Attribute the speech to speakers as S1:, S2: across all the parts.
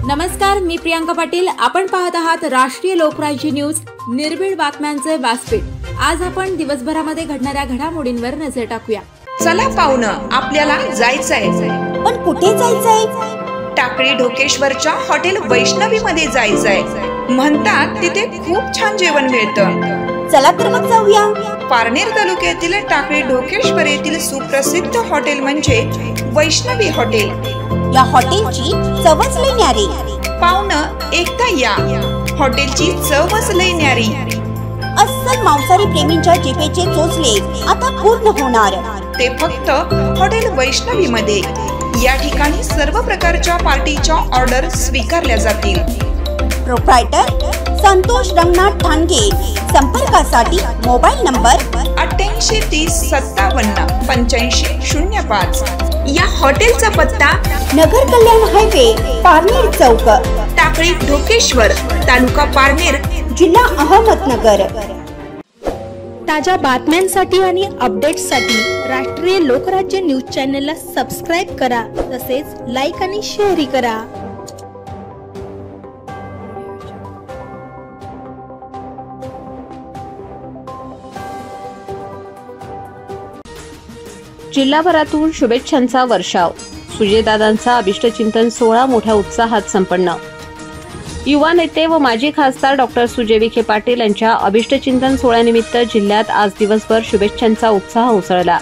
S1: नमस्कार, मी प्रियांका पाटील. आपण पाहत आहात राष्ट्रीय लोकराज्य न्यूज, निर्भीड बातम्यांचे व्यासपीठ. आज आपण दिवसभरामध्ये घडणाऱ्या घडामोडींवर नजर टाकूया.
S2: चला पाहुणं, आपल्याला जायचंय.
S3: पण कुठे जायचंय?
S2: टाकळी ढोकेश्वरच्या हॉटेल वैष्णवी मध्ये जायचंय. म्हणतात तिथे खूप छान जेवण मिळतं.
S3: चला तर मग जाऊया.
S2: पारनेर तालुक्यातील टाकळी ढोकेश्वर येथील सुप्रसिद्ध हॉटेल म्हणजे वैष्णवी हॉटेल.
S3: या हॉटेलची चवच लई न्यारी.
S2: पाहुणं, एकदा या. हॉटेलची चवच लई न्यारी.
S3: अस्सल मांसाहारी प्रेमींच्या जिभेचे चोचले आता पूर्ण होणार.
S2: ते फक्त हॉटेल वैष्णवी मध्ये. या ठिकाणी सर्व प्रकारच्या पार्टीच्या ऑर्डर स्वीकारल्या जातील.
S3: प्रोप्रायटर संतोष रंगनाथ ठाणगे. संपर्कासाठी मोबाईल नंबर
S2: 88 30 57 85 05. या हॉटेलचा पत्ता
S3: नगर कल्याण हायवे, पारनेर चौक,
S2: टाकळी ढोकेश्वर, तालुका पारनेर,
S3: जिल्हा अहमदनगर.
S4: ताज्या बातम्यांसाठी आणि अपडेट्ससाठी राष्ट्रीय लोकराज्य न्यूज चॅनलला सबस्क्राईब करा. तसेच लाईक आणि शेअरही करा.
S5: जिल्हाभरातून शुभेच्छांचा वर्षाव. सुजयदादांचा अभिष्टचिंतन सोहळा मोठ्या उत्साहात संपन्न. युवा नेते व माजी खासदार डॉक्टर सुजय विखे पाटील यांच्या अभिष्टचिंतन सोहळ्यानिमित्त जिल्ह्यात आज दिवसभर शुभेच्छांचा उत्साह उसळला.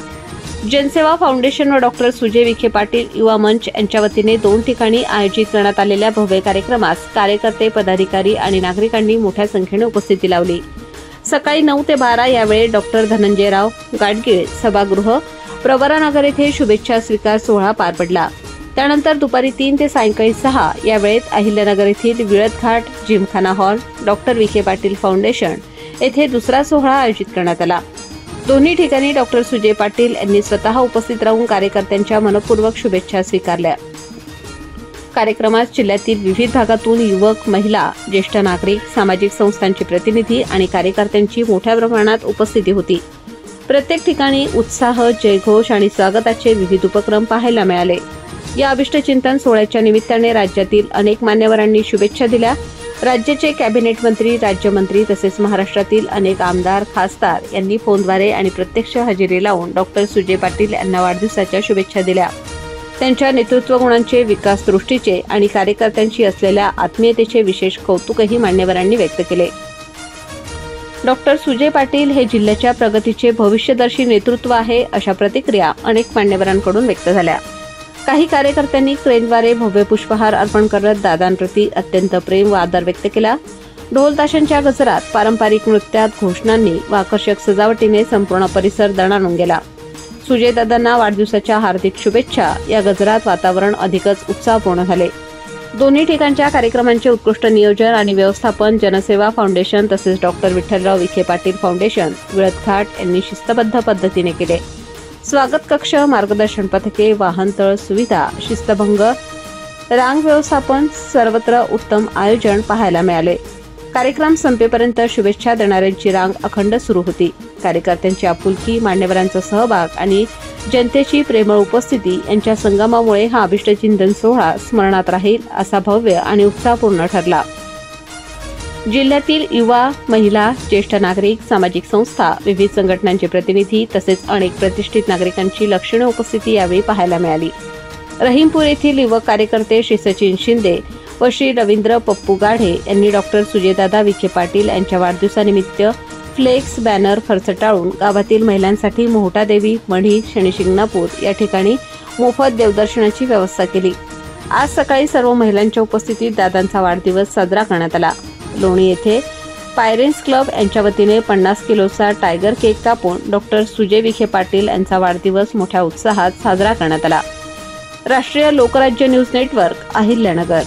S5: जनसेवा फाउंडेशन व डॉक्टर सुजय विखे पाटील युवा मंच यांच्या वतीने 2 ठिकाणी आयोजित करण्यात आलेल्या भव्य कार्यक्रमास कार्यकर्ते, पदाधिकारी आणि नागरिकांनी मोठ्या संख्येने उपस्थिती लावली. सकाळी 9 ते 12 या वेळेत डॉक्टर धनंजयराव गाडगीळ सभागृह, प्रवरानगर येथे शुभेच्छा स्वीकार सोहळा पार पडला. त्यानंतर दुपारी 3 ते सायंकाळी 6 या वेळेत अहिल्यानगर येथील Vilad Ghat gymkhana hall, doctor Vikhe Patil foundation येथे दुसरा सोहळा आयोजित करण्यात आला. दोन्ही ठिकाणी डॉक्टर सुजय पाटील यांनी स्वतः उपस्थित राहून कार्यकर्त्यांच्या मनपूर्वक शुभेच्छा स्वीकारल्या. कार्यक्रमात जिल्ह्यातील विविध भागातून युवक, महिला, ज्येष्ठ नागरिक, सामाजिक संस्थांचे प्रतिनिधी आणि कार्यकर्त्यांची मोठ्या प्रमाणात उपस्थिती होती. प्रत्येक ठिकाणी उत्साह, जयघोष आणि स्वागताचे विविध उपक्रम पाहायला मिळाले. या अभिष्टचिंतन सोहळ्याच्या निमित्ताने राज्यातील अनेक मान्यवरांनी शुभेच्छा दिल्या. राज्याचे कॅबिनेट मंत्री, राज्यमंत्री तसेच महाराष्ट्रातील अनेक आमदार, खासदार यांनी फोनद्वारे आणि प्रत्यक्ष हजेरी लावून डॉक्टर सुजय पाटील यांना वाढदिवसाच्या शुभेच्छा दिल्या. त्यांच्या नेतृत्व गुणांचे, विकास दृष्टीचे आणि कार्यकर्त्यांशी असलेल्या आत्मीयतेचे विशेष कौतुकही मान्यवरांनी व्यक्त केले. डॉक्टर सुजय पाटील हे जिल्ह्याच्या प्रगतीचे भविष्यदर्शी नेतृत्व आहे, अशा प्रतिक्रिया अनेक मान्यवरांकडून व्यक्त झाल्या. काही कार्यकर्त्यांनी क्रेनद्वारे भव्य पुष्पहार अर्पण करत दादांप्रती अत्यंत प्रेम व आदर व्यक्त केला. ढोल ताशांच्या गजरात, पारंपरिक नृत्यात, घोषणांनी व आकर्षक सजावटीने संपूर्ण परिसर दणाणून गेला. सुजयदादांना वाढदिवसाच्या हार्दिक शुभेच्छा. या गजरात वातावरण अधिकच उत्साहपूर्ण झाले. दोन्ही ठिकाणच्या कार्यक्रमांचे उत्कृष्ट नियोजन आणि व्यवस्थापन जनसेवा फाउंडेशन तसेच डॉक्टर विठ्ठलराव विखे पाटील फाउंडेशन विळत घाट यांनी शिस्तबद्ध पद्धतीने केले. स्वागत कक्ष, मार्गदर्शन पथके, वाहनतळ सुविधा, शिस्तभंग, रांग व्यवस्थापन, सर्वत्र उत्तम आयोजन पाहायला मिळाले. कार्यक्रम संपेपर्यंत शुभेच्छा देणाऱ्यांची रांग अखंड सुरू होती. कार्यकर्त्यांची आपुलकी, मान्यवरांचा सहभाग आणि जनतेची प्रेमळ उपस्थिती यांच्या संगमामुळे हा अभिष्टचिंतन सोहळा स्मरणात राहील असा भव्य आणि उत्साहपूर्ण ठरला. जिल्ह्यातील युवा, महिला, ज्येष्ठ नागरिक, सामाजिक संस्था, विविध संघटनांचे प्रतिनिधी तसेच अनेक प्रतिष्ठित नागरिकांची लक्षणीय उपस्थिती यावेळी पाहायला मिळाली. रहीमपूर येथील युवक कार्यकर्ते श्री सचिन शिंदे व श्री रवींद्र पप्पू गाढे यांनी डॉक्टर सुजयदादा विखे पाटील यांच्या वाढदिवसानिमित्त फ्लेक्स, बॅनर खर्च टाळून गावातील महिलांसाठी मोहटादेवी, मढी, शनिशिंगणापूर या ठिकाणी मोफत देवदर्शनाची व्यवस्था केली. आज सकाळी सर्व महिलांच्या उपस्थितीत दादांचा वाढदिवस साजरा करण्यात आला. लोणी येथे पायरेन्स क्लब यांच्या वतीने 50 किलोचा टायगर केक कापून डॉक्टर सुजय विखे पाटील यांचा वाढदिवस मोठ्या उत्साहात साजरा करण्यात आला. राष्ट्रीय लोकराज्य न्यूज नेटवर्क, अहिल्यानगर.